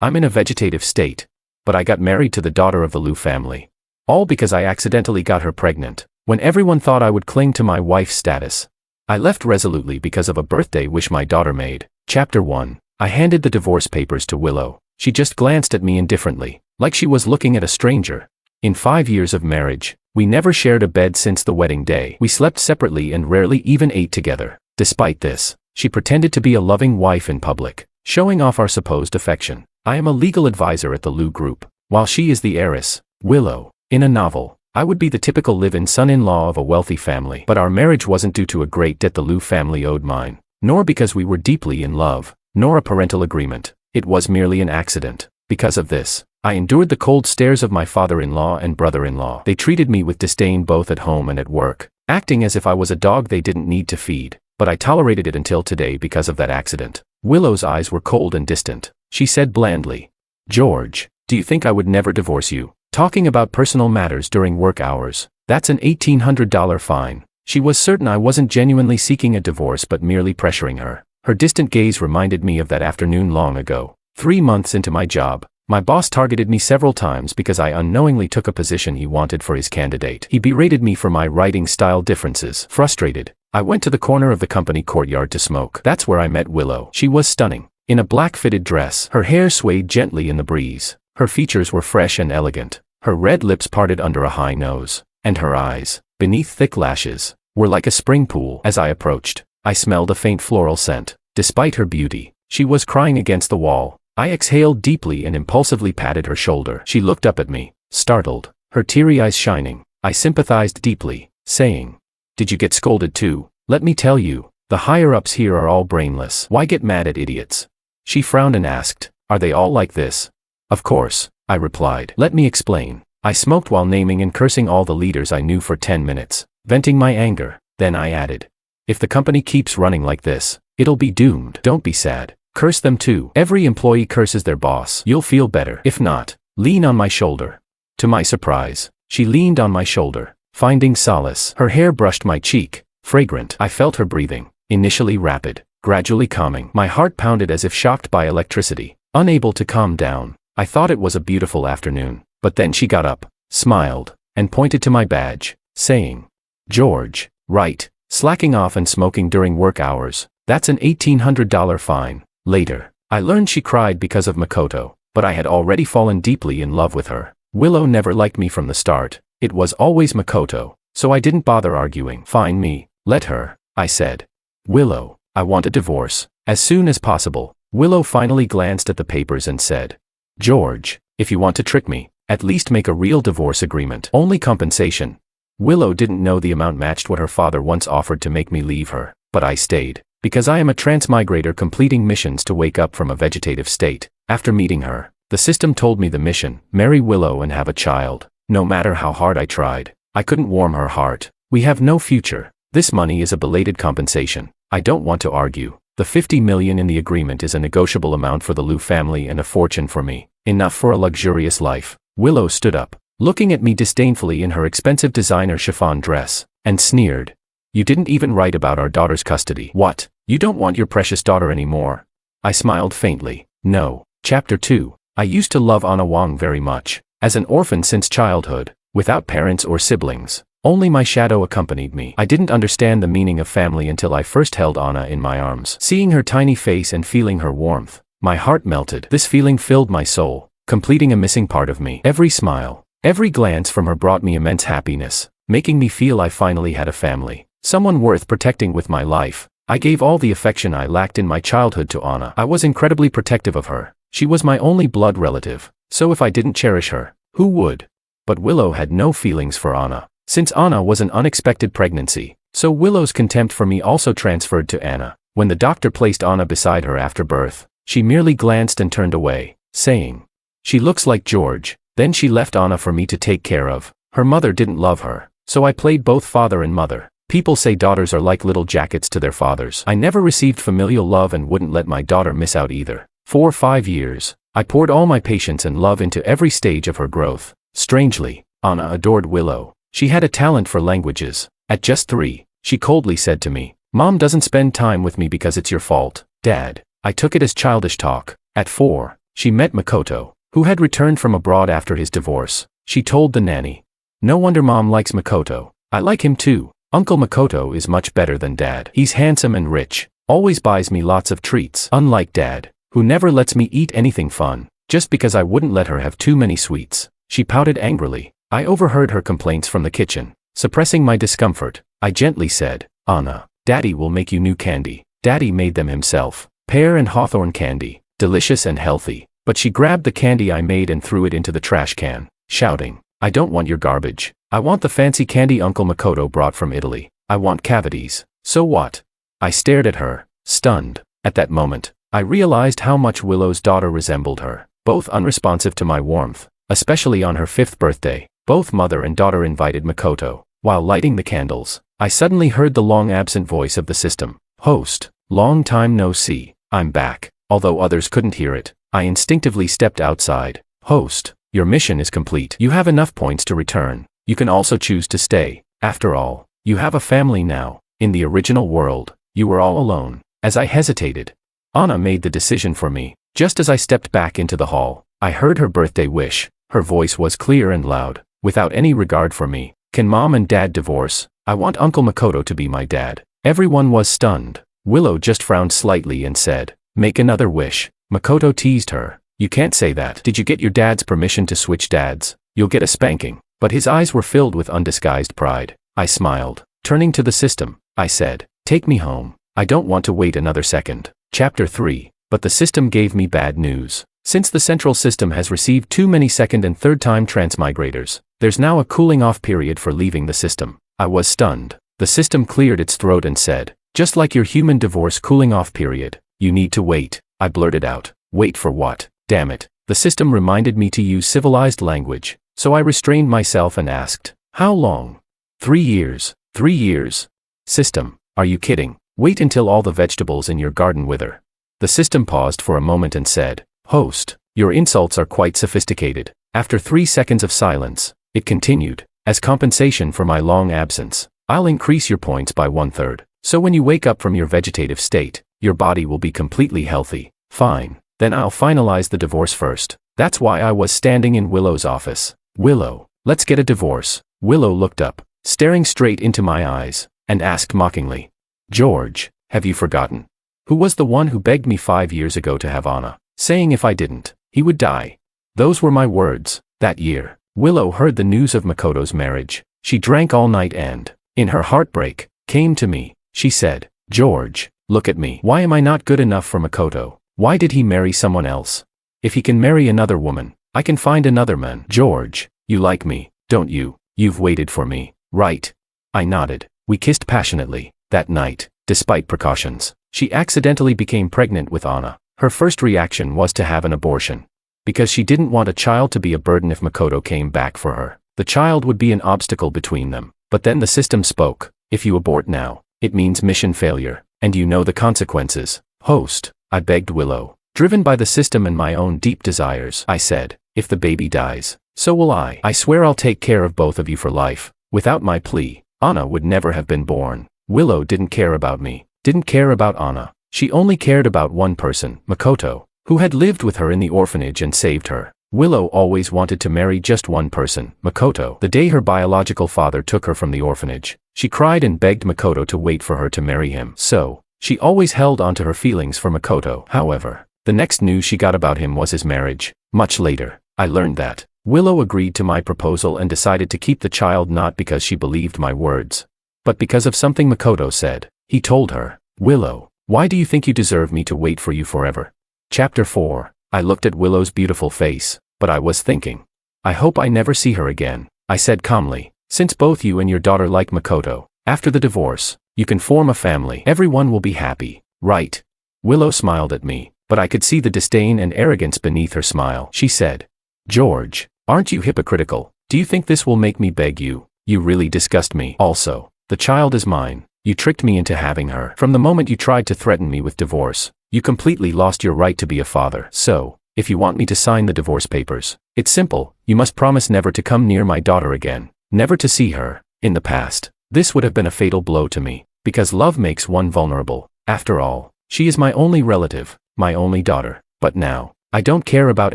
I'm in a vegetative state. But I got married to the daughter of the Liu family. All because I accidentally got her pregnant, when everyone thought I would cling to my wife's status. I left resolutely because of a birthday wish my daughter made. Chapter 1. I handed the divorce papers to Willow. She just glanced at me indifferently, like she was looking at a stranger. In 5 years of marriage, we never shared a bed since the wedding day. We slept separately and rarely even ate together. Despite this, she pretended to be a loving wife in public, showing off our supposed affection. I am a legal advisor at the Liu Group, while she is the heiress, Willow. In a novel, I would be the typical live-in son-in-law of a wealthy family. But our marriage wasn't due to a great debt the Liu family owed mine, nor because we were deeply in love, nor a parental agreement. It was merely an accident. Because of this, I endured the cold stares of my father-in-law and brother-in-law. They treated me with disdain both at home and at work, acting as if I was a dog they didn't need to feed. But I tolerated it until today because of that accident. Willow's eyes were cold and distant. She said blandly, "George, do you think I would never divorce you? Talking about personal matters during work hours, that's an $1,800 fine." She was certain I wasn't genuinely seeking a divorce but merely pressuring her. Her distant gaze reminded me of that afternoon long ago. 3 months into my job, my boss targeted me several times because I unknowingly took a position he wanted for his candidate. He berated me for my writing style differences. Frustrated, I went to the corner of the company courtyard to smoke. That's where I met Willow. She was stunning. In a black fitted dress, her hair swayed gently in the breeze. Her features were fresh and elegant. Her red lips parted under a high nose, and her eyes, beneath thick lashes, were like a spring pool. As I approached, I smelled a faint floral scent. Despite her beauty, she was crying against the wall. I exhaled deeply and impulsively patted her shoulder. She looked up at me, startled, her teary eyes shining. I sympathized deeply, saying, "Did you get scolded too? Let me tell you, the higher-ups here are all brainless. Why get mad at idiots?" She frowned and asked, "Are they all like this?" "Of course," I replied. "Let me explain." I smoked while naming and cursing all the leaders I knew for 10 minutes, venting my anger. Then I added, "If the company keeps running like this, it'll be doomed. Don't be sad. Curse them too. Every employee curses their boss. You'll feel better. If not, lean on my shoulder." To my surprise, she leaned on my shoulder, finding solace. Her hair brushed my cheek, fragrant. I felt her breathing, initially rapid, gradually calming. My heart pounded as if shocked by electricity, unable to calm down. I thought it was a beautiful afternoon, but then she got up, smiled, and pointed to my badge, saying, "George, right, slacking off and smoking during work hours, that's an $1,800 fine." Later, I learned she cried because of Makoto, but I had already fallen deeply in love with her. Willow never liked me from the start. It was always Makoto, so I didn't bother arguing. "Fine me, let her," I said. "Willow, I want a divorce, as soon as possible." Willow finally glanced at the papers and said, "George, if you want to trick me, at least make a real divorce agreement. Only compensation." Willow didn't know the amount matched what her father once offered to make me leave her, but I stayed, because I am a transmigrator completing missions to wake up from a vegetative state. After meeting her, the system told me the mission, marry Willow and have a child. No matter how hard I tried, I couldn't warm her heart. We have no future. This money is a belated compensation. I don't want to argue. The $50 million in the agreement is a negotiable amount for the Liu family and a fortune for me. Enough for a luxurious life. Willow stood up, looking at me disdainfully in her expensive designer chiffon dress, and sneered. "You didn't even write about our daughter's custody." "What? You don't want your precious daughter anymore?" I smiled faintly. "No." Chapter 2. I used to love Anna Wang very much. As an orphan since childhood, without parents or siblings, only my shadow accompanied me. I didn't understand the meaning of family until I first held Anna in my arms. Seeing her tiny face and feeling her warmth, my heart melted. This feeling filled my soul, completing a missing part of me. Every smile, every glance from her brought me immense happiness, making me feel I finally had a family, someone worth protecting with my life. I gave all the affection I lacked in my childhood to Anna. I was incredibly protective of her. She was my only blood relative, so if I didn't cherish her, who would? But Willow had no feelings for Anna. Since Anna was an unexpected pregnancy, so Willow's contempt for me also transferred to Anna. When the doctor placed Anna beside her after birth, she merely glanced and turned away, saying, "She looks like George." Then she left Anna for me to take care of. Her mother didn't love her, so I played both father and mother. People say daughters are like little jackets to their fathers. I never received familial love and wouldn't let my daughter miss out either. For 5 years, I poured all my patience and love into every stage of her growth. Strangely, Anna adored Willow. She had a talent for languages. At just 3, she coldly said to me, "Mom doesn't spend time with me because it's your fault, Dad." I took it as childish talk. At 4, She met Makoto, who had returned from abroad after his divorce. She told the nanny. No wonder mom likes Makoto. I like him too. Uncle Makoto is much better than dad. He's handsome and rich, always buys me lots of treats. Unlike dad, who never lets me eat anything fun, just because I wouldn't let her have too many sweets. She pouted angrily. I overheard her complaints from the kitchen. Suppressing my discomfort, I gently said, Anna, Daddy will make you new candy. Daddy made them himself. Pear and hawthorn candy, delicious and healthy. But she grabbed the candy I made and threw it into the trash can, shouting, I don't want your garbage. I want the fancy candy Uncle Makoto brought from Italy. I want cavities. So what? I stared at her, stunned. At that moment, I realized how much Willow's daughter resembled her, both unresponsive to my warmth, especially on her 5th birthday. Both mother and daughter invited Makoto. While lighting the candles, I suddenly heard the long-absent voice of the system. Host, long time no see. I'm back. Although others couldn't hear it, I instinctively stepped outside. Host, your mission is complete. You have enough points to return. You can also choose to stay. After all, you have a family now. In the original world, you were all alone. As I hesitated, Anna made the decision for me. Just as I stepped back into the hall, I heard her birthday wish. Her voice was clear and loud, without any regard for me. Can mom and dad divorce? I want Uncle Makoto to be my dad. Everyone was stunned. Willow just frowned slightly and said, make another wish. Makoto teased her. You can't say that. Did you get your dad's permission to switch dads? You'll get a spanking. But his eyes were filled with undisguised pride. I smiled. Turning to the system, I said, take me home. I don't want to wait another second. Chapter 3. But the system gave me bad news. Since the central system has received too many second and third time transmigrators, there's now a cooling off period for leaving the system. I was stunned. The system cleared its throat and said, just like your human divorce cooling off period, you need to wait. I blurted out. Wait for what? Damn it. The system reminded me to use civilized language, so I restrained myself and asked, how long? 3 years. 3 years. System, are you kidding? Wait until all the vegetables in your garden wither. The system paused for a moment and said, host, your insults are quite sophisticated. After 3 seconds of silence, it continued, as compensation for my long absence, I'll increase your points by 1/3. So when you wake up from your vegetative state, your body will be completely healthy. Fine. Then I'll finalize the divorce first. That's why I was standing in Willow's office. Willow, let's get a divorce. Willow looked up, staring straight into my eyes, and asked mockingly, George, have you forgotten? Who was the one who begged me 5 years ago to have Anna, saying if I didn't, he would die? Those were my words. That year, Willow heard the news of Makoto's marriage. She drank all night and, in her heartbreak, came to me. She said, George, look at me. Why am I not good enough for Makoto? Why did he marry someone else? If he can marry another woman, I can find another man. George, you like me, don't you? You've waited for me, right? I nodded. We kissed passionately. That night, despite precautions, she accidentally became pregnant with Anna. Her first reaction was to have an abortion. Because she didn't want a child to be a burden if Makoto came back for her. The child would be an obstacle between them. But then the system spoke. If you abort now, it means mission failure, and you know the consequences. Host, I begged Willow. Driven by the system and my own deep desires, I said, if the baby dies, so will I. I swear I'll take care of both of you for life. Without my plea, Anna would never have been born. Willow didn't care about me, didn't care about Anna. She only cared about one person, Makoto, who had lived with her in the orphanage and saved her. Willow always wanted to marry just one person, Makoto. The day her biological father took her from the orphanage, she cried and begged Makoto to wait for her to marry him. So, she always held on to her feelings for Makoto. However, the next news she got about him was his marriage. Much later, I learned that Willow agreed to my proposal and decided to keep the child not because she believed my words, but because of something Makoto said. He told her, Willow, why do you think you deserve me to wait for you forever? Chapter 4. I looked at Willow's beautiful face, but I was thinking, I hope I never see her again. I said calmly, since both you and your daughter like Makoto, after the divorce, you can form a family. Everyone will be happy, right? Willow smiled at me, but I could see the disdain and arrogance beneath her smile. She said, George, aren't you hypocritical? Do you think this will make me beg you? You really disgust me. Also, the child is mine. You tricked me into having her. From the moment you tried to threaten me with divorce, you completely lost your right to be a father. So, if you want me to sign the divorce papers, it's simple. You must promise never to come near my daughter again, never to see her. In the past, this would have been a fatal blow to me, because love makes one vulnerable. After all, she is my only relative, my only daughter. But now, I don't care about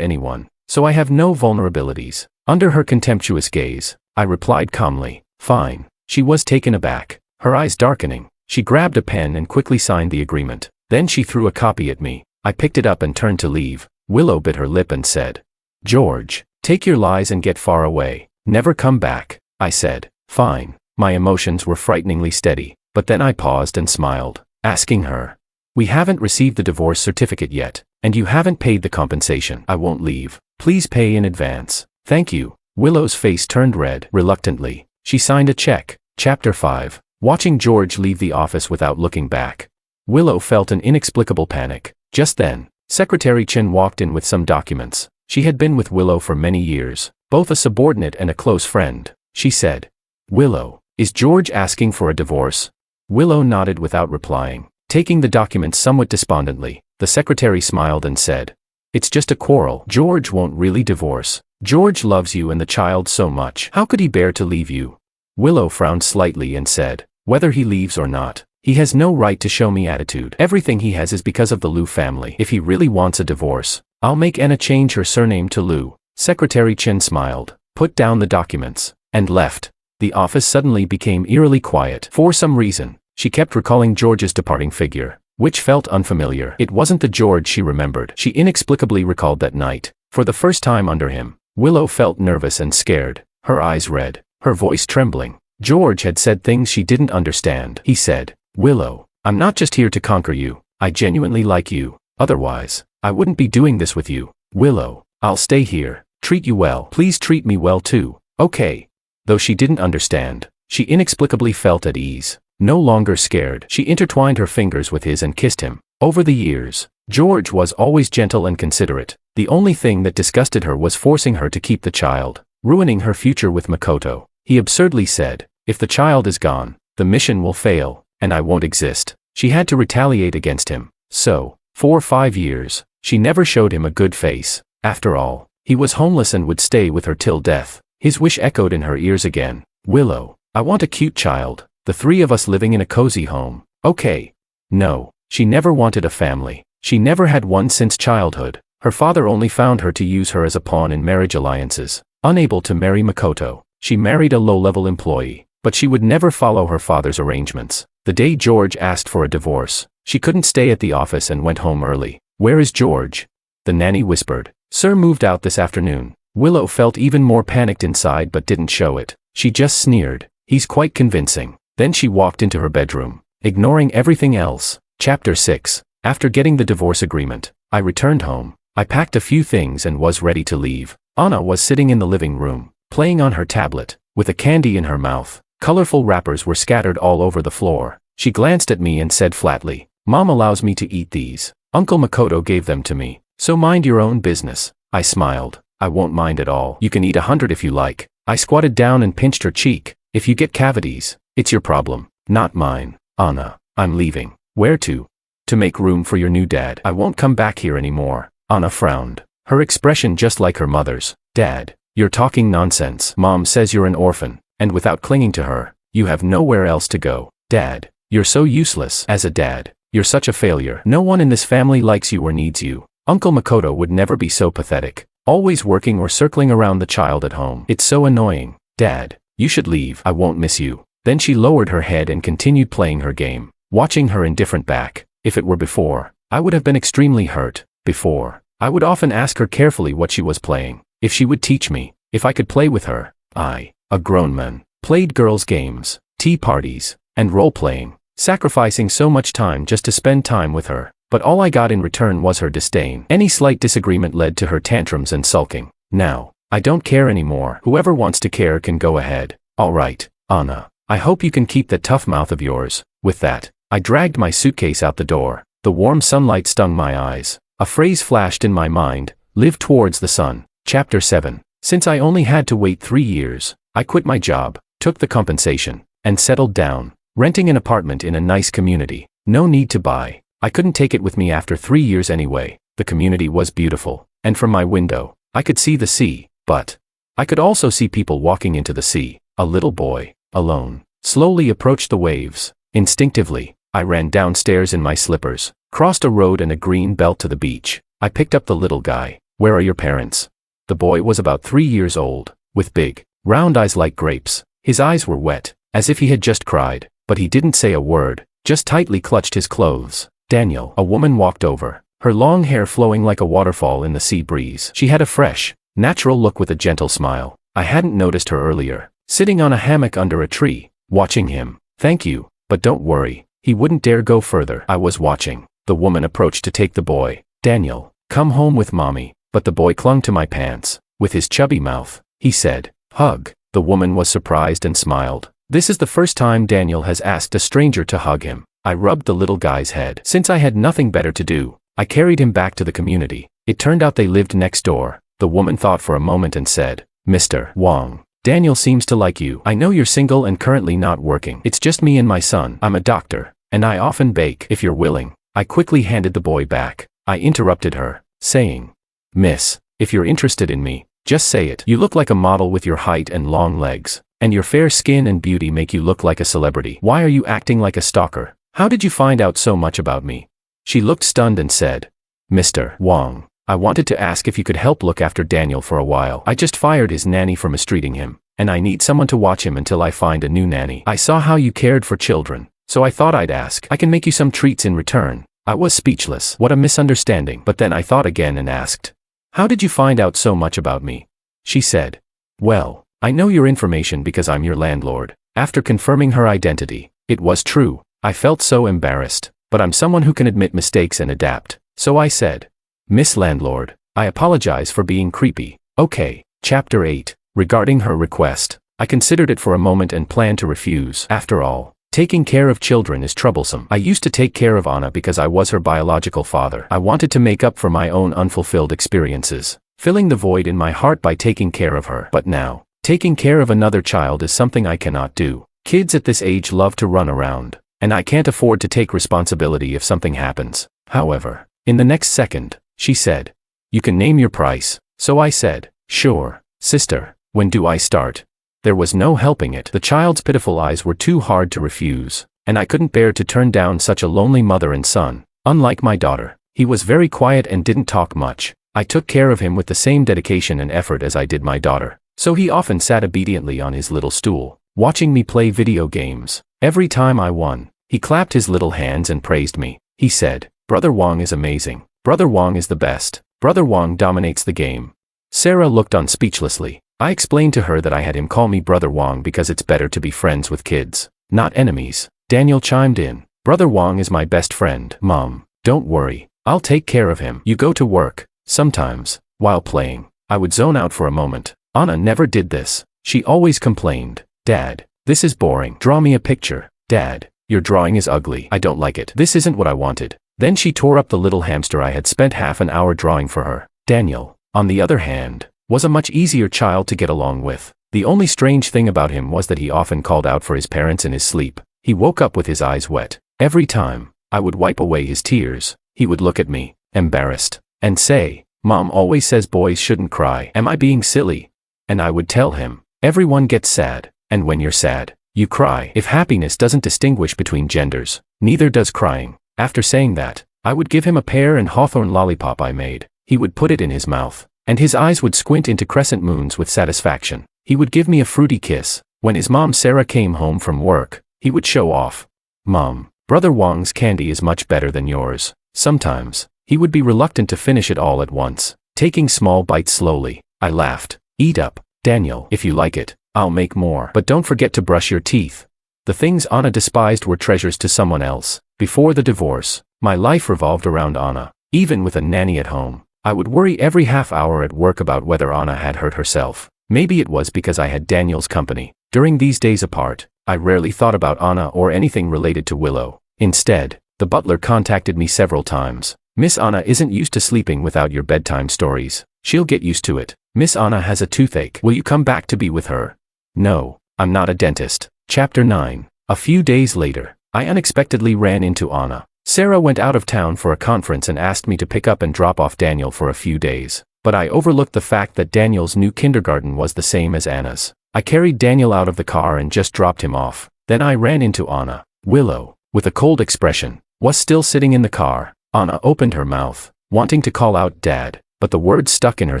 anyone, so I have no vulnerabilities. Under her contemptuous gaze, I replied calmly, fine. She was taken aback, her eyes darkening. She grabbed a pen and quickly signed the agreement. Then she threw a copy at me. I picked it up and turned to leave. Willow bit her lip and said, George, take your lies and get far away. Never come back. I said, fine. My emotions were frighteningly steady, but then I paused and smiled, asking her, we haven't received the divorce certificate yet, and you haven't paid the compensation. I won't leave. Please pay in advance. Thank you. Willow's face turned red. Reluctantly, she signed a check. Chapter 5. Watching George leave the office without looking back. Willow felt an inexplicable panic. Just then, Secretary Chen walked in with some documents. She had been with Willow for many years, both a subordinate and a close friend. She said, Willow, is George asking for a divorce? Willow nodded without replying. Taking the documents somewhat despondently, the secretary smiled and said, it's just a quarrel. George won't really divorce. George loves you and the child so much. How could he bear to leave you? Willow frowned slightly and said, whether he leaves or not, he has no right to show me attitude. Everything he has is because of the Liu family. If he really wants a divorce, I'll make Anna change her surname to Liu. Secretary Chen smiled, put down the documents, and left. The office suddenly became eerily quiet. For some reason, she kept recalling George's departing figure, which felt unfamiliar. It wasn't the George she remembered. She inexplicably recalled that night. For the first time under him, Willow felt nervous and scared, her eyes red, her voice trembling. George had said things she didn't understand. He said, Willow, I'm not just here to conquer you. I genuinely like you. Otherwise, I wouldn't be doing this with you. Willow, I'll stay here. Treat you well. Please treat me well too. Okay. Though she didn't understand, she inexplicably felt at ease. No longer scared, she intertwined her fingers with his and kissed him. Over the years, George was always gentle and considerate. The only thing that disgusted her was forcing her to keep the child, ruining her future with Makoto. He absurdly said, if the child is gone, the mission will fail, and I won't exist. She had to retaliate against him. So, for 5 years, she never showed him a good face. After all, he was homeless and would stay with her till death. His wish echoed in her ears again. Willow, I want a cute child. The 3 of us living in a cozy home. Okay. No, she never wanted a family. She never had one since childhood. Her father only found her to use her as a pawn in marriage alliances. Unable to marry Makoto, she married a low-level employee, but she would never follow her father's arrangements. The day George asked for a divorce, she couldn't stay at the office and went home early. Where is George? The nanny whispered. Sir moved out this afternoon. Willow felt even more panicked inside but didn't show it. She just sneered. He's quite convincing. Then she walked into her bedroom, ignoring everything else. Chapter 6. After getting the divorce agreement, I returned home. I packed a few things and was ready to leave. Anna was sitting in the living room, playing on her tablet, with a candy in her mouth. Colorful wrappers were scattered all over the floor. She glanced at me and said flatly, Mom allows me to eat these. Uncle Makoto gave them to me, so mind your own business. I smiled. I won't mind at all. You can eat 100 if you like. I squatted down and pinched her cheek. If you get cavities, it's your problem, not mine. Anna, I'm leaving. Where to? To make room for your new dad. I won't come back here anymore. Anna frowned, her expression just like her mother's. Dad, you're talking nonsense. Mom says you're an orphan, and without clinging to her, you have nowhere else to go. Dad, you're so useless as a dad. You're such a failure. No one in this family likes you or needs you. Uncle Makoto would never be so pathetic, always working or circling around the child at home. It's so annoying. Dad, you should leave. I won't miss you. Then she lowered her head and continued playing her game, watching her indifferent back. If it were before, I would have been extremely hurt. Before, I would often ask her carefully what she was playing, if she would teach me, if I could play with her. I, a grown man, played girls' games, tea parties, and role-playing, sacrificing so much time just to spend time with her. But all I got in return was her disdain. Any slight disagreement led to her tantrums and sulking. Now, I don't care anymore. Whoever wants to care can go ahead. All right, Anna. I hope you can keep that tough mouth of yours. With that, I dragged my suitcase out the door. The warm sunlight stung my eyes. A phrase flashed in my mind, live towards the sun. Chapter 7. Since I only had to wait 3 years, I quit my job, took the compensation, and settled down, renting an apartment in a nice community. No need to buy. I couldn't take it with me after 3 years anyway. The community was beautiful, and from my window, I could see the sea, but I could also see people walking into the sea. A little boy, alone, slowly approached the waves. Instinctively, I ran downstairs in my slippers, crossed a road and a green belt to the beach. I picked up the little guy. Where are your parents? The boy was about 3 years old, with big, round eyes like grapes. His eyes were wet, as if he had just cried, but he didn't say a word, just tightly clutched his clothes. Daniel, a woman walked over, her long hair flowing like a waterfall in the sea breeze. She had a fresh, natural look with a gentle smile. I hadn't noticed her earlier, sitting on a hammock under a tree, watching him. Thank you, but don't worry, he wouldn't dare go further. I was watching. The woman approached to take the boy. Daniel, come home with mommy. But the boy clung to my pants. With his chubby mouth, he said, hug. The woman was surprised and smiled. This is the first time Daniel has asked a stranger to hug him. I rubbed the little guy's head. Since I had nothing better to do, I carried him back to the community. It turned out they lived next door. The woman thought for a moment and said, Mr. Wong, Daniel seems to like you. I know you're single and currently not working. It's just me and my son. I'm a doctor, and I often bake. If you're willing. I quickly handed the boy back. I interrupted her, saying, Miss, if you're interested in me, just say it. You look like a model with your height and long legs, and your fair skin and beauty make you look like a celebrity. Why are you acting like a stalker? How did you find out so much about me? She looked stunned and said, Mr. Wong, I wanted to ask if you could help look after Daniel for a while. I just fired his nanny for mistreating him, and I need someone to watch him until I find a new nanny. I saw how you cared for children, so I thought I'd ask. I can make you some treats in return. I was speechless. What a misunderstanding. But then I thought again and asked, how did you find out so much about me? She said, well, I know your information because I'm your landlord. After confirming her identity, it was true. I felt so embarrassed, but I'm someone who can admit mistakes and adapt. So I said, Miss Landlord, I apologize for being creepy. Okay. Chapter 8. Regarding her request, I considered it for a moment and planned to refuse. After all, taking care of children is troublesome. I used to take care of Anna because I was her biological father. I wanted to make up for my own unfulfilled experiences, filling the void in my heart by taking care of her. But now, taking care of another child is something I cannot do. Kids at this age love to run around, and I can't afford to take responsibility if something happens. However, in the next second, she said, you can name your price. So I said, sure, sister, when do I start? There was no helping it. The child's pitiful eyes were too hard to refuse, and I couldn't bear to turn down such a lonely mother and son. Unlike my daughter, he was very quiet and didn't talk much. I took care of him with the same dedication and effort as I did my daughter, so he often sat obediently on his little stool, watching me play video games. Every time I won, he clapped his little hands and praised me. He said, Brother Wong is amazing. Brother Wong is the best. Brother Wong dominates the game. Sarah looked on speechlessly. I explained to her that I had him call me Brother Wong because it's better to be friends with kids, not enemies. Daniel chimed in. Brother Wong is my best friend. Mom, don't worry. I'll take care of him. You go to work. Sometimes, while playing, I would zone out for a moment. Anna never did this. She always complained. Dad, this is boring. Draw me a picture. Dad, your drawing is ugly. I don't like it. This isn't what I wanted. Then she tore up the little hamster I had spent half an hour drawing for her. Daniel, on the other hand, was a much easier child to get along with. The only strange thing about him was that he often called out for his parents in his sleep. He woke up with his eyes wet. Every time I would wipe away his tears, he would look at me, embarrassed, and say, Mom always says boys shouldn't cry. Am I being silly? And I would tell him, everyone gets sad, and when you're sad, you cry. If happiness doesn't distinguish between genders, neither does crying. After saying that, I would give him a pear and hawthorn lollipop I made. He would put it in his mouth, and his eyes would squint into crescent moons with satisfaction. He would give me a fruity kiss. When his mom Sarah came home from work, he would show off. Mom, Brother Wong's candy is much better than yours. Sometimes, he would be reluctant to finish it all at once, taking small bites slowly. I laughed. Eat up, Daniel. If you like it, I'll make more. But don't forget to brush your teeth. The things Anna despised were treasures to someone else. Before the divorce, my life revolved around Anna. Even with a nanny at home, I would worry every half hour at work about whether Anna had hurt herself. Maybe it was because I had Daniel's company. During these days apart, I rarely thought about Anna or anything related to Willow. Instead, the butler contacted me several times. Miss Anna isn't used to sleeping without your bedtime stories. She'll get used to it. Miss Anna has a toothache. Will you come back to be with her? No, I'm not a dentist. Chapter 9. A few days later, I unexpectedly ran into Anna. Sarah went out of town for a conference and asked me to pick up and drop off Daniel for a few days. But I overlooked the fact that Daniel's new kindergarten was the same as Anna's. I carried Daniel out of the car and just dropped him off. Then I ran into Anna. Willow, with a cold expression, was still sitting in the car. Anna opened her mouth, wanting to call out Dad, but the words stuck in her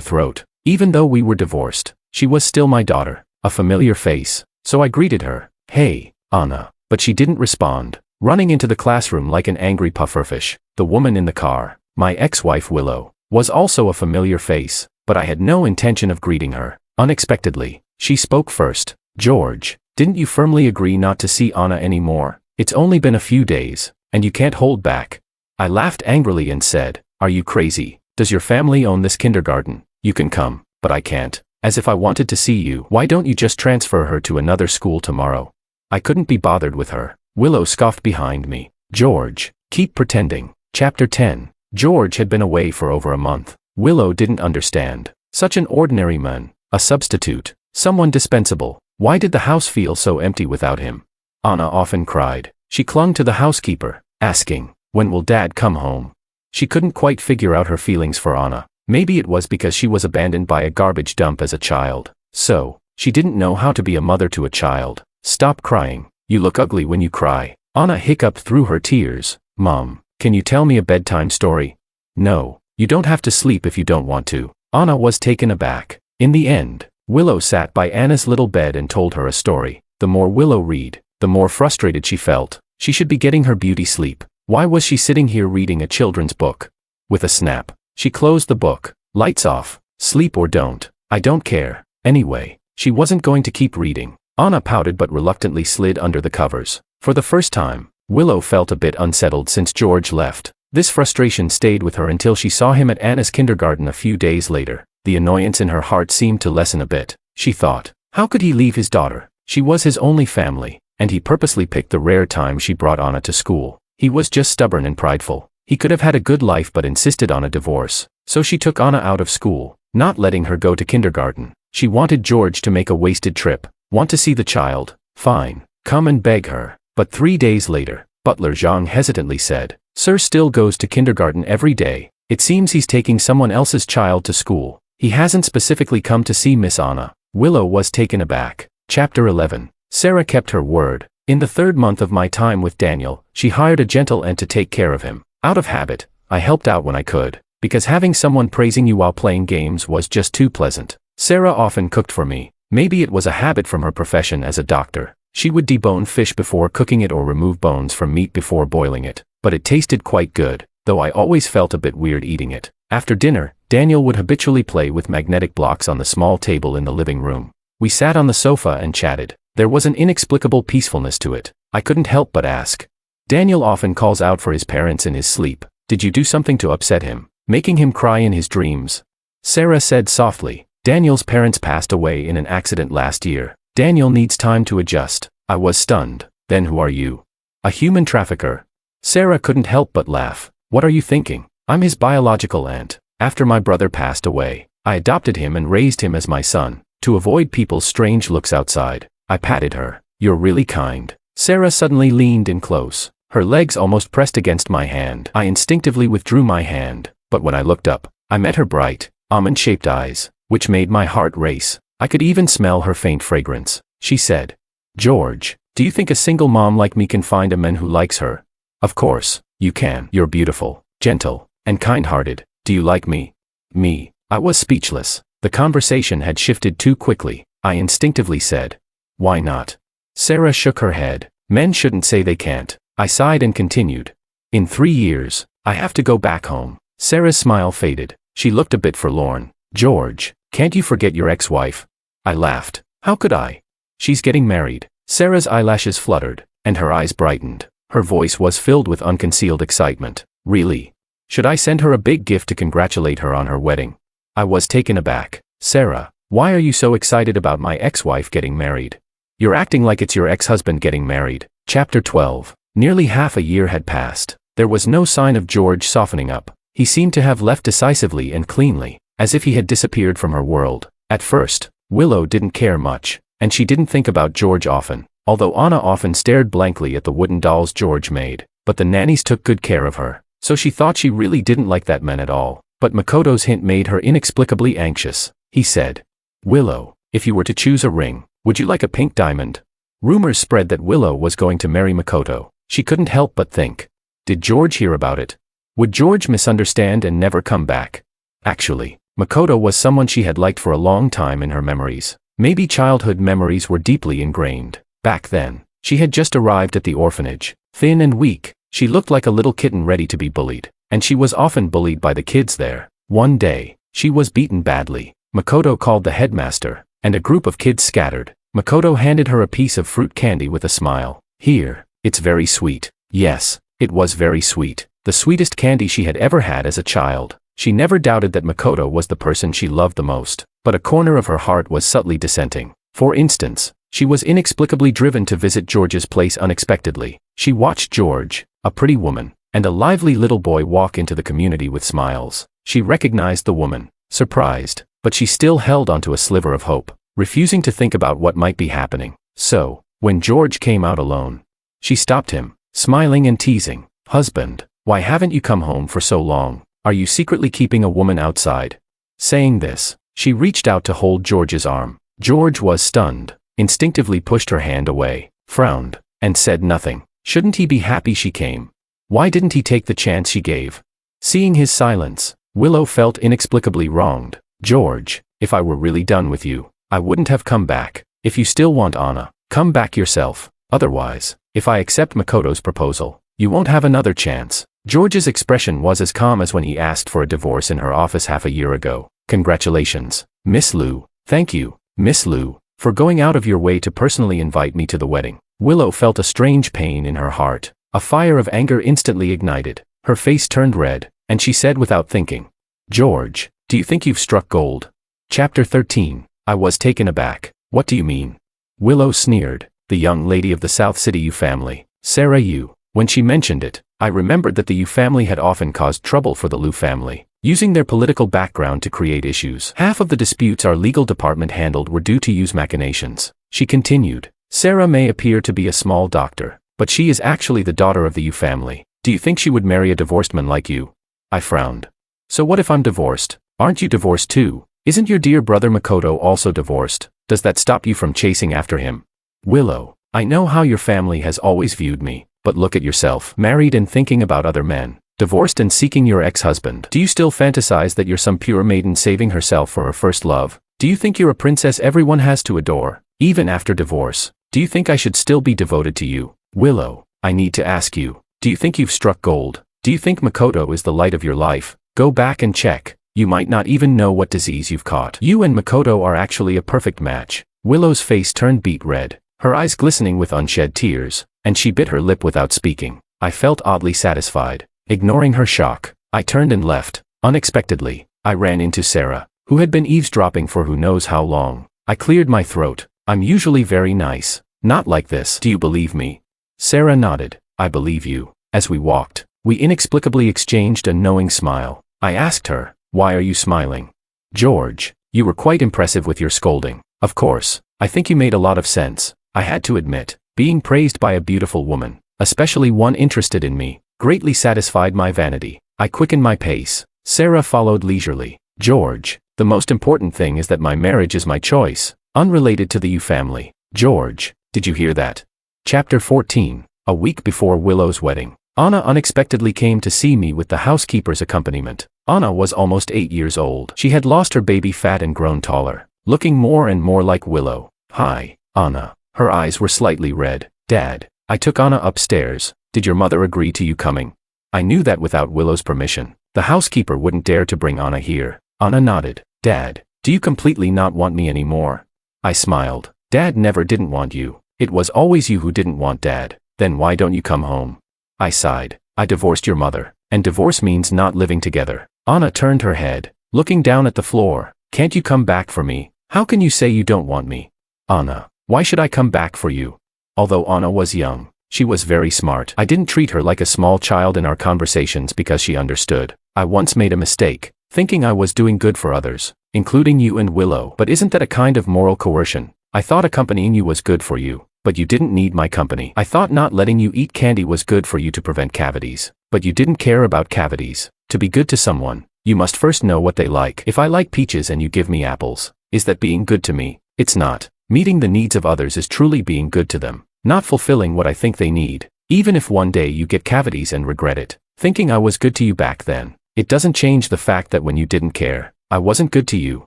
throat. Even though we were divorced, she was still my daughter, a familiar face, so I greeted her, "Hey, Anna," but she didn't respond, running into the classroom like an angry pufferfish. The woman in the car, my ex-wife Willow, was also a familiar face, but I had no intention of greeting her. Unexpectedly, she spoke first. "George, didn't you firmly agree not to see Anna anymore? It's only been a few days, and you can't hold back." I laughed angrily and said, "Are you crazy? Does your family own this kindergarten? You can come, but I can't. As if I wanted to see you. Why don't you just transfer her to another school tomorrow?" I couldn't be bothered with her. Willow scoffed behind me. "George, keep pretending." Chapter 10. George had been away for over a month. Willow didn't understand. Such an ordinary man, a substitute, someone dispensable. Why did the house feel so empty without him? Anna often cried. She clung to the housekeeper, asking, "When will Dad come home?" She couldn't quite figure out her feelings for Anna. Maybe it was because she was abandoned by a garbage dump as a child. So, she didn't know how to be a mother to a child. "Stop crying. You look ugly when you cry." Anna hiccuped through her tears. "Mom, can you tell me a bedtime story?" "No, you don't have to sleep if you don't want to." Anna was taken aback. In the end, Willow sat by Anna's little bed and told her a story. The more Willow read, the more frustrated she felt. She should be getting her beauty sleep. Why was she sitting here reading a children's book? With a snap, she closed the book. "Lights off. Sleep or don't. I don't care." Anyway, she wasn't going to keep reading. Anna pouted but reluctantly slid under the covers. For the first time, Willow felt a bit unsettled since George left. This frustration stayed with her until she saw him at Anna's kindergarten a few days later. The annoyance in her heart seemed to lessen a bit. She thought, how could he leave his daughter? She was his only family, and he purposely picked the rare time she brought Anna to school. He was just stubborn and prideful. He could have had a good life but insisted on a divorce. So she took Anna out of school, not letting her go to kindergarten. She wanted George to make a wasted trip. Want to see the child? Fine. Come and beg her. But 3 days later, Butler Zhang hesitantly said, "Sir still goes to kindergarten every day. It seems he's taking someone else's child to school. He hasn't specifically come to see Miss Anna." Willow was taken aback. Chapter 11. Sarah kept her word. In the 3rd month of my time with Daniel, she hired a gentle ant to take care of him. Out of habit, I helped out when I could, because having someone praising you while playing games was just too pleasant. Sarah often cooked for me. Maybe it was a habit from her profession as a doctor. She would debone fish before cooking it or remove bones from meat before boiling it, but it tasted quite good, though I always felt a bit weird eating it. After dinner, Daniel would habitually play with magnetic blocks on the small table in the living room. We sat on the sofa and chatted. There was an inexplicable peacefulness to it. I couldn't help but ask. Daniel often calls out for his parents in his sleep. Did you do something to upset him, making him cry in his dreams? Sarah said softly. Daniel's parents passed away in an accident last year. Daniel needs time to adjust. I was stunned. Then who are you? A human trafficker? Sarah couldn't help but laugh. What are you thinking? I'm his biological aunt. After my brother passed away, I adopted him and raised him as my son. To avoid people's strange looks outside, I patted her. You're really kind. Sarah suddenly leaned in close. Her legs almost pressed against my hand. I instinctively withdrew my hand, but when I looked up, I met her bright, almond-shaped eyes, which made my heart race. I could even smell her faint fragrance. She said, "George, do you think a single mom like me can find a man who likes her?" "Of course, you can. You're beautiful, gentle, and kind-hearted. Do you like me?" Me. I was speechless. The conversation had shifted too quickly. I instinctively said, "Why not?" Sarah shook her head. "Men shouldn't say they can't." I sighed and continued. "In 3 years, I have to go back home." Sarah's smile faded. She looked a bit forlorn. "George, can't you forget your ex-wife?" I laughed. "How could I? She's getting married." Sarah's eyelashes fluttered, and her eyes brightened. Her voice was filled with unconcealed excitement. "Really? Should I send her a big gift to congratulate her on her wedding?" I was taken aback. "Sarah, why are you so excited about my ex-wife getting married? You're acting like it's your ex-husband getting married." Chapter 12. Nearly half a year had passed. There was no sign of George softening up. He seemed to have left decisively and cleanly, as if he had disappeared from her world. At first, Willow didn't care much, and she didn't think about George often, although Anna often stared blankly at the wooden dolls George made. But the nannies took good care of her, so she thought she really didn't like that man at all. But Makoto's hint made her inexplicably anxious. He said, "Willow, if you were to choose a ring, would you like a pink diamond?" Rumors spread that Willow was going to marry Makoto. She couldn't help but think, did George hear about it? Would George misunderstand and never come back? Actually, Makoto was someone she had liked for a long time in her memories. Maybe childhood memories were deeply ingrained. Back then, she had just arrived at the orphanage. Thin and weak, she looked like a little kitten ready to be bullied, and she was often bullied by the kids there. One day, she was beaten badly. Makoto called the headmaster, and a group of kids scattered. Makoto handed her a piece of fruit candy with a smile. Here, it's very sweet. Yes, it was very sweet. The sweetest candy she had ever had as a child. She never doubted that Makoto was the person she loved the most, but a corner of her heart was subtly dissenting. For instance, she was inexplicably driven to visit George's place unexpectedly. She watched George, a pretty woman, and a lively little boy walk into the community with smiles. She recognized the woman, surprised, but she still held onto a sliver of hope, refusing to think about what might be happening. So, when George came out alone, she stopped him, smiling and teasing. "Husband, why haven't you come home for so long? Are you secretly keeping a woman outside?" Saying this, she reached out to hold George's arm. George was stunned, instinctively pushed her hand away, frowned, and said nothing. Shouldn't he be happy she came? Why didn't he take the chance she gave? Seeing his silence, Willow felt inexplicably wronged. "George, if I were really done with you, I wouldn't have come back. If you still want Anna, come back yourself. Otherwise, if I accept Makoto's proposal, you won't have another chance." George's expression was as calm as when he asked for a divorce in her office half a year ago. "Congratulations, Miss Liu. Thank you, Miss Liu, for going out of your way to personally invite me to the wedding." Willow felt a strange pain in her heart. A fire of anger instantly ignited. Her face turned red, and she said without thinking, "George, do you think you've struck gold?" Chapter 13. I was taken aback. "What do you mean?" Willow sneered. "The young lady of the South City Yu family, Sarah Yu." When she mentioned it, I remembered that the Yu family had often caused trouble for the Liu family, using their political background to create issues. Half of the disputes our legal department handled were due to Yu's machinations. She continued, "Sarah may appear to be a small doctor, but she is actually the daughter of the Yu family. Do you think she would marry a divorced man like you?" I frowned. "So what if I'm divorced? Aren't you divorced too? Isn't your dear brother Makoto also divorced? Does that stop you from chasing after him?" "Willow, I know how your family has always viewed me, but look at yourself, married and thinking about other men, divorced and seeking your ex-husband. Do you still fantasize that you're some pure maiden saving herself for her first love? Do you think you're a princess everyone has to adore, even after divorce? Do you think I should still be devoted to you?" "Willow, I need to ask you, do you think you've struck gold? Do you think Makoto is the light of your life? Go back and check. You might not even know what disease you've caught. You and Makoto are actually a perfect match." Willow's face turned beet red, her eyes glistening with unshed tears, and she bit her lip without speaking. I felt oddly satisfied. Ignoring her shock, I turned and left. Unexpectedly, I ran into Sarah, who had been eavesdropping for who knows how long. I cleared my throat. "I'm usually very nice. Not like this. Do you believe me?" Sarah nodded. "I believe you." As we walked, we inexplicably exchanged a knowing smile. I asked her, "Why are you smiling?" "George, you were quite impressive with your scolding." "Of course, I think you made a lot of sense." I had to admit, being praised by a beautiful woman, especially one interested in me, greatly satisfied my vanity. I quickened my pace. Sarah followed leisurely. "George, the most important thing is that my marriage is my choice, unrelated to the Yu family." "George, did you hear that?" Chapter 14. A week before Willow's wedding, Anna unexpectedly came to see me with the housekeeper's accompaniment. Anna was almost 8 years old. She had lost her baby fat and grown taller, looking more and more like Willow. "Hi, Anna." Her eyes were slightly red. "Dad." I took Anna upstairs. "Did your mother agree to you coming?" I knew that without Willow's permission, the housekeeper wouldn't dare to bring Anna here. Anna nodded. "Dad, do you completely not want me anymore?" I smiled. "Dad never didn't want you. It was always you who didn't want Dad. Then why don't you come home?" I sighed. "I divorced your mother, and divorce means not living together." Anna turned her head, looking down at the floor. "Can't you come back for me? How can you say you don't want me?" "Anna, why should I come back for you?" Although Anna was young, she was very smart. I didn't treat her like a small child in our conversations because she understood. I once made a mistake, thinking I was doing good for others, including you and Willow. "But isn't that a kind of moral coercion? I thought accompanying you was good for you, but you didn't need my company. I thought not letting you eat candy was good for you to prevent cavities, but you didn't care about cavities. To be good to someone, you must first know what they like. If I like peaches and you give me apples, is that being good to me? It's not. Meeting the needs of others is truly being good to them, not fulfilling what I think they need, even if one day you get cavities and regret it." thinking I was good to you back then. It doesn't change the fact that when you didn't care, I wasn't good to you.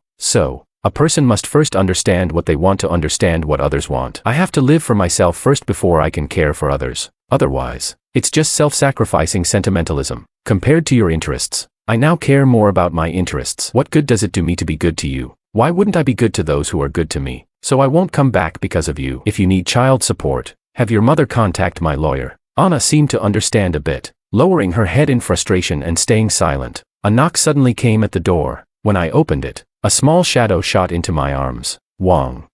So, a person must first understand what they want to understand what others want. I have to live for myself first before I can care for others. Otherwise, it's just self-sacrificing sentimentalism. Compared to your interests, I now care more about my interests. What good does it do me to be good to you? Why wouldn't I be good to those who are good to me? So I won't come back because of you. If you need child support, have your mother contact my lawyer. Anna seemed to understand a bit, lowering her head in frustration and staying silent. A knock suddenly came at the door. When I opened it, a small shadow shot into my arms. Wong,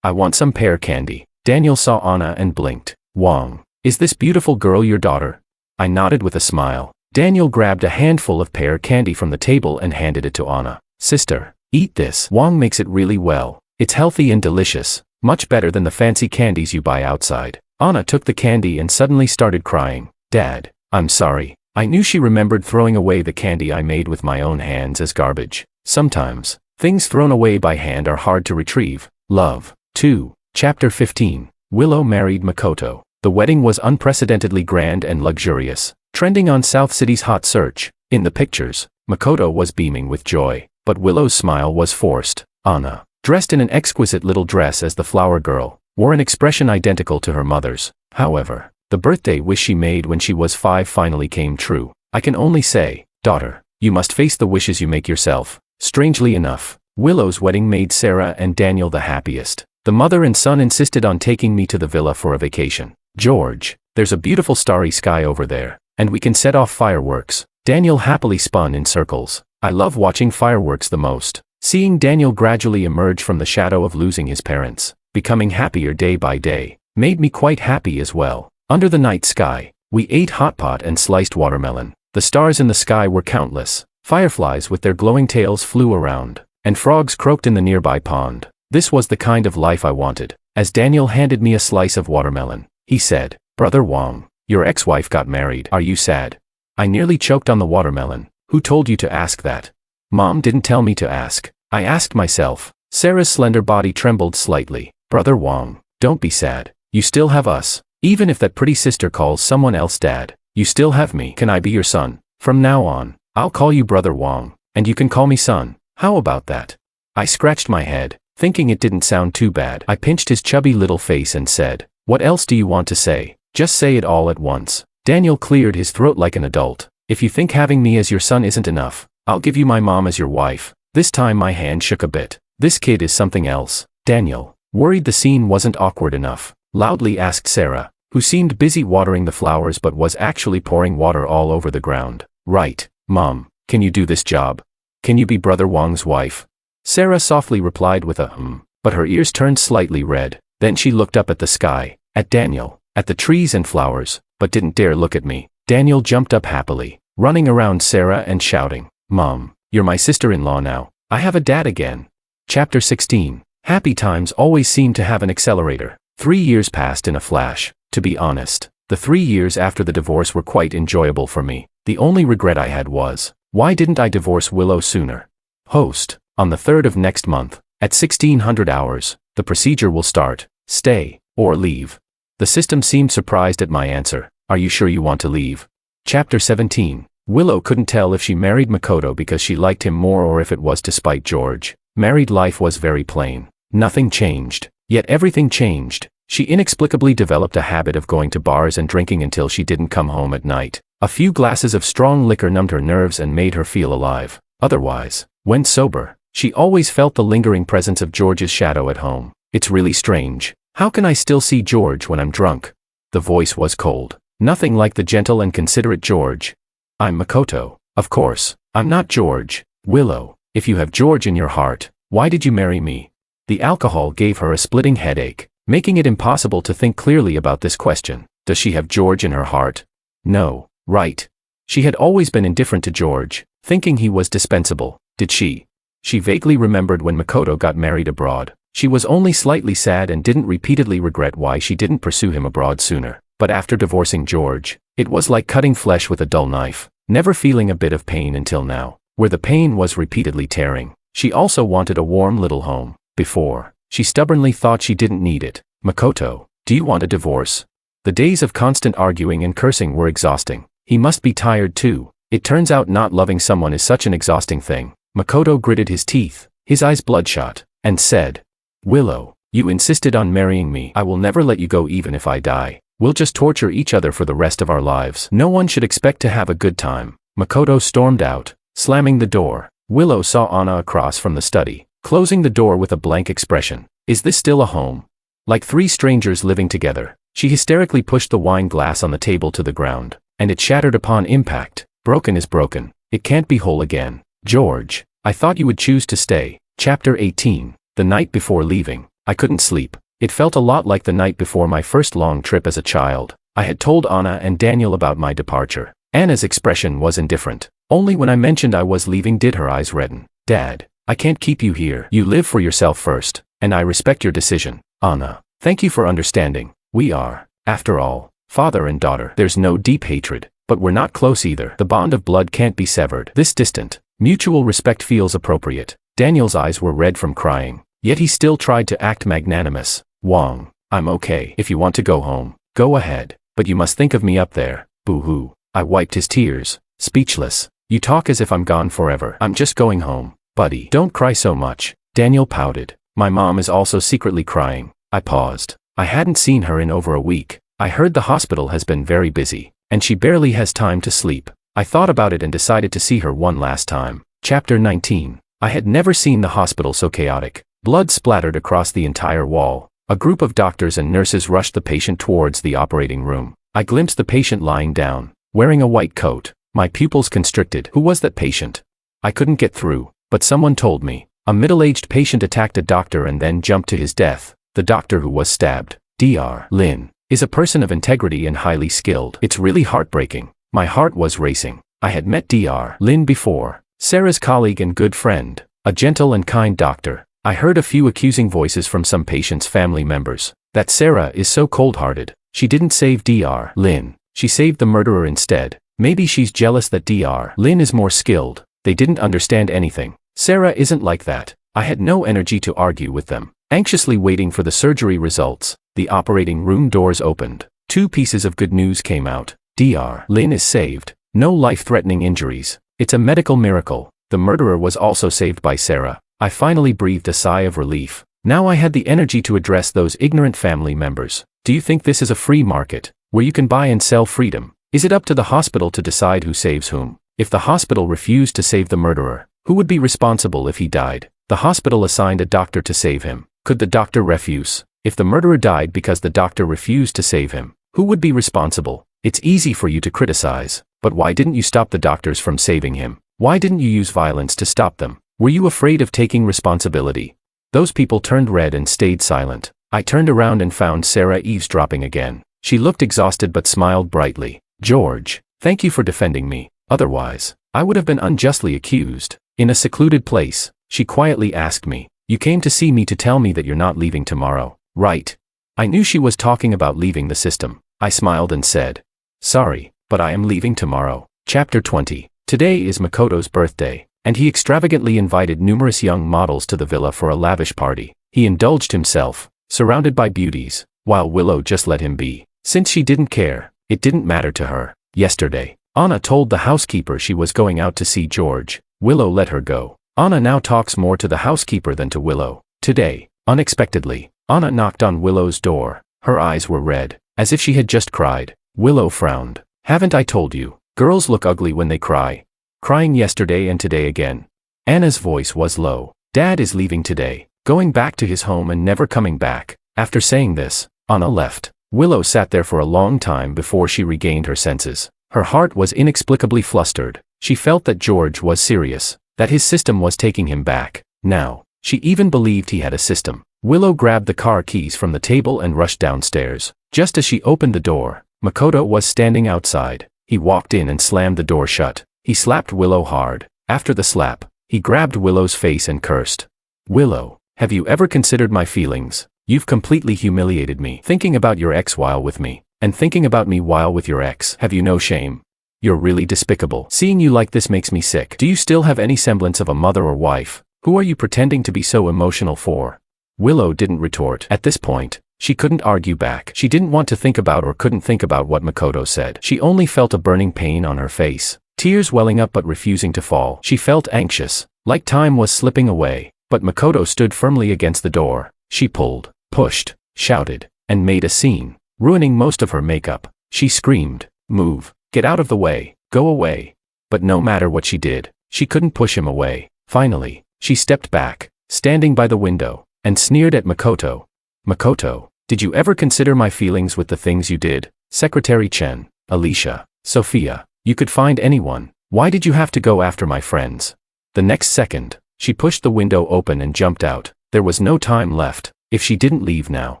I want some pear candy. Daniel saw Anna and blinked. Wong, is this beautiful girl your daughter? I nodded with a smile. Daniel grabbed a handful of pear candy from the table and handed it to Anna. Sister, eat this. Wong makes it really well. It's healthy and delicious, much better than the fancy candies you buy outside. Anna took the candy and suddenly started crying. Dad, I'm sorry. I knew she remembered throwing away the candy I made with my own hands as garbage. Sometimes, things thrown away by hand are hard to retrieve. Love. 2. Chapter 15. Willow married Makoto. The wedding was unprecedentedly grand and luxurious, trending on South City's hot search. In the pictures, Makoto was beaming with joy, but Willow's smile was forced. Anna, dressed in an exquisite little dress as the flower girl, wore an expression identical to her mother's. However, the birthday wish she made when she was 5 finally came true. I can only say, daughter, you must face the wishes you make yourself. Strangely enough, Willow's wedding made Sarah and Daniel the happiest. The mother and son insisted on taking me to the villa for a vacation. George, there's a beautiful starry sky over there, and we can set off fireworks. Daniel happily spun in circles. I love watching fireworks the most. Seeing Daniel gradually emerge from the shadow of losing his parents, becoming happier day by day, made me quite happy as well. Under the night sky, we ate hot pot and sliced watermelon. The stars in the sky were countless. Fireflies with their glowing tails flew around, and frogs croaked in the nearby pond. This was the kind of life I wanted. As Daniel handed me a slice of watermelon, he said, Brother Wong, your ex-wife got married. Are you sad? I nearly choked on the watermelon. Who told you to ask that? Mom didn't tell me to ask. I asked myself. Sarah's slender body trembled slightly. Brother Wong, don't be sad. You still have us. Even if that pretty sister calls someone else dad, you still have me. Can I be your son? From now on, I'll call you Brother Wong, and you can call me son. How about that? I scratched my head, thinking it didn't sound too bad. I pinched his chubby little face and said, what else do you want to say? Just say it all at once. Daniel cleared his throat like an adult. If you think having me as your son isn't enough, I'll give you my mom as your wife. This time my hand shook a bit. This kid is something else. Daniel, worried the scene wasn't awkward enough, loudly asked Sarah, who seemed busy watering the flowers but was actually pouring water all over the ground. Right, Mom, can you do this job? Can you be Brother Wong's wife? Sarah softly replied with a but her ears turned slightly red. Then she looked up at the sky, at Daniel, at the trees and flowers, but didn't dare look at me. Daniel jumped up happily, running around Sarah and shouting, Mom, you're my sister-in-law now. I have a dad again. Chapter 16. Happy times always seem to have an accelerator. 3 years passed in a flash. To be honest, the 3 years after the divorce were quite enjoyable for me. The only regret I had was, why didn't I divorce Willow sooner? Host, on the 3rd of next month, at 1600 hours, the procedure will start. Stay, or leave. The system seemed surprised at my answer. Are you sure you want to leave? Chapter 17. Willow couldn't tell if she married Makoto because she liked him more or if it was to spite George. Married life was very plain. Nothing changed. Yet everything changed. She inexplicably developed a habit of going to bars and drinking until she didn't come home at night. A few glasses of strong liquor numbed her nerves and made her feel alive. Otherwise, when sober, she always felt the lingering presence of George's shadow at home. It's really strange. How can I still see George when I'm drunk? The voice was cold. Nothing like the gentle and considerate George. I'm Makoto. Of course, I'm not George. Willow, if you have George in your heart, why did you marry me? The alcohol gave her a splitting headache, making it impossible to think clearly about this question. Does she have George in her heart? No, right. She had always been indifferent to George, thinking he was dispensable. Did she? She vaguely remembered when Makoto got married abroad. She was only slightly sad and didn't repeatedly regret why she didn't pursue him abroad sooner. But after divorcing George, it was like cutting flesh with a dull knife, never feeling a bit of pain until now, where the pain was repeatedly tearing. She also wanted a warm little home. Before, she stubbornly thought she didn't need it. Makoto, do you want a divorce? The days of constant arguing and cursing were exhausting. He must be tired too. It turns out not loving someone is such an exhausting thing. Makoto gritted his teeth, his eyes bloodshot, and said, "Willow, you insisted on marrying me. I will never let you go even if I die. We'll just torture each other for the rest of our lives. No one should expect to have a good time." Makoto stormed out, slamming the door. Willow saw Anna across from the study, closing the door with a blank expression. Is this still a home? Like three strangers living together. She hysterically pushed the wine glass on the table to the ground, and it shattered upon impact. Broken is broken. It can't be whole again. George, I thought you would choose to stay. Chapter 18. The night before leaving, I couldn't sleep. It felt a lot like the night before my first long trip as a child. I had told Anna and Daniel about my departure. Anna's expression was indifferent. Only when I mentioned I was leaving did her eyes redden. Dad, I can't keep you here. You live for yourself first, and I respect your decision. Anna, thank you for understanding. We are, after all, father and daughter. There's no deep hatred, but we're not close either. The bond of blood can't be severed. This distant, mutual respect feels appropriate. Daniel's eyes were red from crying, yet he still tried to act magnanimous. Wong, I'm okay. If you want to go home, go ahead, but you must think of me up there. Boo-hoo. I wiped his tears, speechless. You talk as if I'm gone forever. I'm just going home. Buddy, don't cry so much. Daniel pouted. My mom is also secretly crying. I paused. I hadn't seen her in over a week. I heard the hospital has been very busy, and she barely has time to sleep. I thought about it and decided to see her one last time. Chapter 19. I had never seen the hospital so chaotic. Blood splattered across the entire wall. A group of doctors and nurses rushed the patient towards the operating room. I glimpsed the patient lying down, wearing a white coat. My pupils constricted. Who was that patient? I couldn't get through, but someone told me. A middle-aged patient attacked a doctor and then jumped to his death. The doctor who was stabbed, Dr. Lin, is a person of integrity and highly skilled. It's really heartbreaking. My heart was racing. I had met Dr. Lin before. Sarah's colleague and good friend. A gentle and kind doctor. I heard a few accusing voices from some patients' family members. That Sarah is so cold-hearted. She didn't save Dr. Lin. She saved the murderer instead. Maybe she's jealous that Dr. Lin is more skilled. They didn't understand anything. Sarah isn't like that. I had no energy to argue with them. Anxiously waiting for the surgery results, the operating room doors opened. Two pieces of good news came out. Dr. Lin is saved. No life-threatening injuries. It's a medical miracle. The murderer was also saved by Sarah. I finally breathed a sigh of relief. Now I had the energy to address those ignorant family members. Do you think this is a free market, where you can buy and sell freedom? Is it up to the hospital to decide who saves whom? If the hospital refused to save the murderer, who would be responsible if he died? The hospital assigned a doctor to save him. Could the doctor refuse? If the murderer died because the doctor refused to save him, who would be responsible? It's easy for you to criticize, but why didn't you stop the doctors from saving him? Why didn't you use violence to stop them? Were you afraid of taking responsibility? Those people turned red and stayed silent. I turned around and found Sarah eavesdropping again. She looked exhausted but smiled brightly. George, thank you for defending me. Otherwise, I would have been unjustly accused. In a secluded place, she quietly asked me, you came to see me to tell me that you're not leaving tomorrow, right? I knew she was talking about leaving the system. I smiled and said, sorry, but I am leaving tomorrow. Chapter 20. Today is Makoto's birthday, and he extravagantly invited numerous young models to the villa for a lavish party. He indulged himself, surrounded by beauties, while Willow just let him be. Since she didn't care, it didn't matter to her. Yesterday, Anna told the housekeeper she was going out to see George. Willow let her go. Anna now talks more to the housekeeper than to Willow. Today, unexpectedly, Anna knocked on Willow's door. Her eyes were red, as if she had just cried. Willow frowned. Haven't I told you? Girls look ugly when they cry. Crying yesterday and today again. Anna's voice was low. Dad is leaving today, going back to his home and never coming back. After saying this, Anna left. Willow sat there for a long time before she regained her senses. Her heart was inexplicably flustered. She felt that George was serious, that his system was taking him back. Now, she even believed he had a system. Willow grabbed the car keys from the table and rushed downstairs. Just as she opened the door, Makoto was standing outside. He walked in and slammed the door shut. He slapped Willow hard. After the slap, he grabbed Willow's face and cursed. Willow, have you ever considered my feelings? You've completely humiliated me. Thinking about your ex while with me, and thinking about me while with your ex. Have you no shame? You're really despicable. Seeing you like this makes me sick. Do you still have any semblance of a mother or wife? Who are you pretending to be so emotional for? Willow didn't retort. At this point, She couldn't argue back. She didn't want to think about or couldn't think about what Makoto said. She only felt a burning pain on her face, tears welling up but refusing to fall. She felt anxious, like time was slipping away, but Makoto stood firmly against the door. She pulled, pushed, shouted, and made a scene, ruining most of her makeup. She screamed, "Move, get out of the way, go away." But no matter what she did, she couldn't push him away. Finally, she stepped back, standing by the window, and sneered at Makoto. "Makoto, did you ever consider my feelings with the things you did? Secretary Chen, Alicia, Sophia, you could find anyone. Why did you have to go after my friends?" The next second, she pushed the window open and jumped out. There was no time left. If she didn't leave now,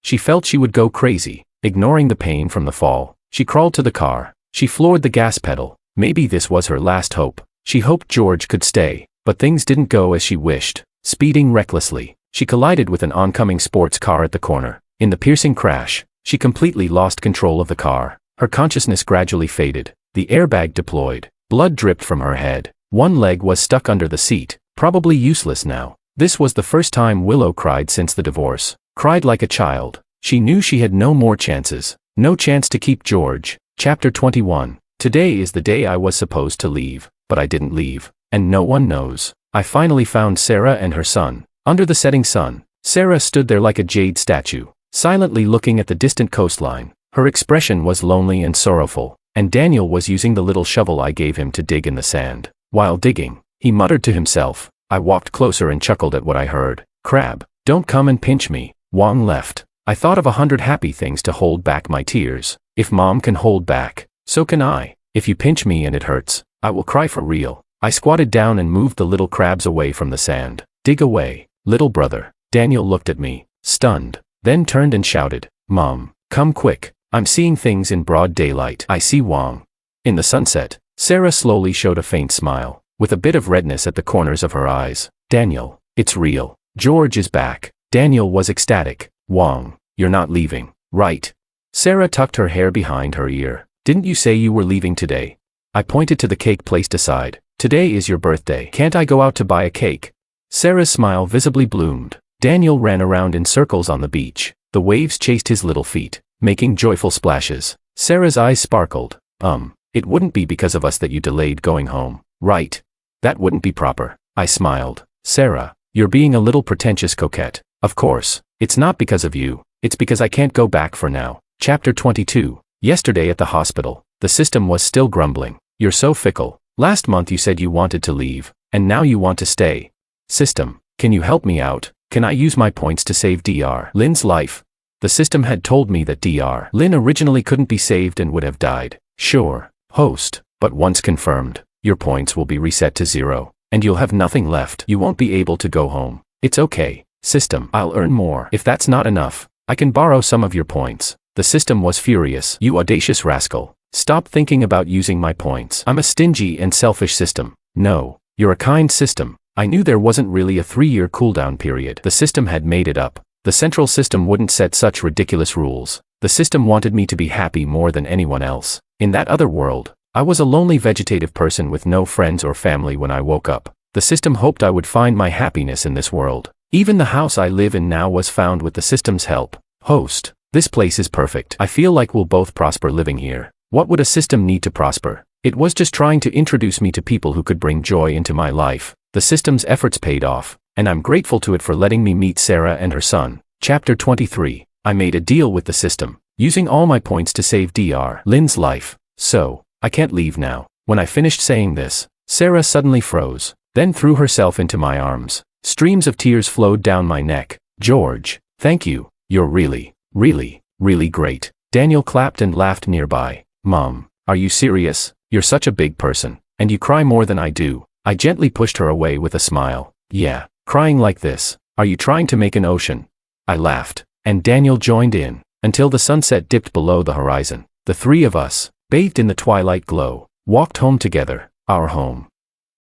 she felt she would go crazy. Ignoring the pain from the fall, she crawled to the car. She floored the gas pedal. Maybe this was her last hope. She hoped George could stay, but things didn't go as she wished. Speeding recklessly, she collided with an oncoming sports car at the corner. In the piercing crash, she completely lost control of the car. Her consciousness gradually faded. The airbag deployed. Blood dripped from her head. One leg was stuck under the seat, probably useless now. This was the first time Willow cried since the divorce. Cried like a child. She knew she had no more chances. No chance to keep George. Chapter 21. Today is the day I was supposed to leave, but I didn't leave. And no one knows. I finally found Sarah and her son. Under the setting sun, Sarah stood there like a jade statue, silently looking at the distant coastline. Her expression was lonely and sorrowful, and Daniel was using the little shovel I gave him to dig in the sand. While digging, he muttered to himself. I walked closer and chuckled at what I heard. "Crab, don't come and pinch me." Wang left. I thought of 100 happy things to hold back my tears. If Mom can hold back, so can I. If you pinch me and it hurts, I will cry for real. I squatted down and moved the little crabs away from the sand. "Dig away, little brother." Daniel looked at me, stunned, then turned and shouted, "Mom, come quick. I'm seeing things in broad daylight." I see Wang. In the sunset, Sarah slowly showed a faint smile, with a bit of redness at the corners of her eyes. "Daniel, it's real. George is back." Daniel was ecstatic. "Wang, you're not leaving, right?" Sarah tucked her hair behind her ear. "Didn't you say you were leaving today?" I pointed to the cake placed aside. "Today is your birthday. Can't I go out to buy a cake?" Sarah's smile visibly bloomed. Daniel ran around in circles on the beach. The waves chased his little feet, making joyful splashes. Sarah's eyes sparkled. It wouldn't be because of us that you delayed going home, right?" "That wouldn't be proper." I smiled. "Sarah, you're being a little pretentious coquette." "Of course, it's not because of you. It's because I can't go back for now." Chapter 22. Yesterday at the hospital, the system was still grumbling. "You're so fickle. Last month you said you wanted to leave, and now you want to stay. System, can you help me out? Can I use my points to save Dr. Lin's life?" The system had told me that Dr. Lin originally couldn't be saved and would have died. "Sure, host, but once confirmed, your points will be reset to 0, and you'll have nothing left. You won't be able to go home." "It's okay, system. I'll earn more. If that's not enough, I can borrow some of your points." The system was furious. "You audacious rascal. Stop thinking about using my points. I'm a stingy and selfish system." "No, you're a kind system. I knew there wasn't really a 3-year cooldown period. The system had made it up. The central system wouldn't set such ridiculous rules. The system wanted me to be happy more than anyone else. In that other world, I was a lonely vegetative person with no friends or family when I woke up. The system hoped I would find my happiness in this world. Even the house I live in now was found with the system's help. Host, this place is perfect. I feel like we'll both prosper living here. What would a system need to prosper? It was just trying to introduce me to people who could bring joy into my life. The system's efforts paid off, and I'm grateful to it for letting me meet Sarah and her son. Chapter 23. I made a deal with the system, using all my points to save Dr. Lin's life. So, I can't leave now. When I finished saying this, Sarah suddenly froze, then threw herself into my arms. Streams of tears flowed down my neck. "George, thank you. You're really, really, really great." Daniel clapped and laughed nearby. "Mom, are you serious? You're such a big person, and you cry more than I do." I gently pushed her away with a smile. "Yeah, crying like this. Are you trying to make an ocean?" I laughed, and Daniel joined in, until the sunset dipped below the horizon. The three of us, bathed in the twilight glow, walked home together. Our home,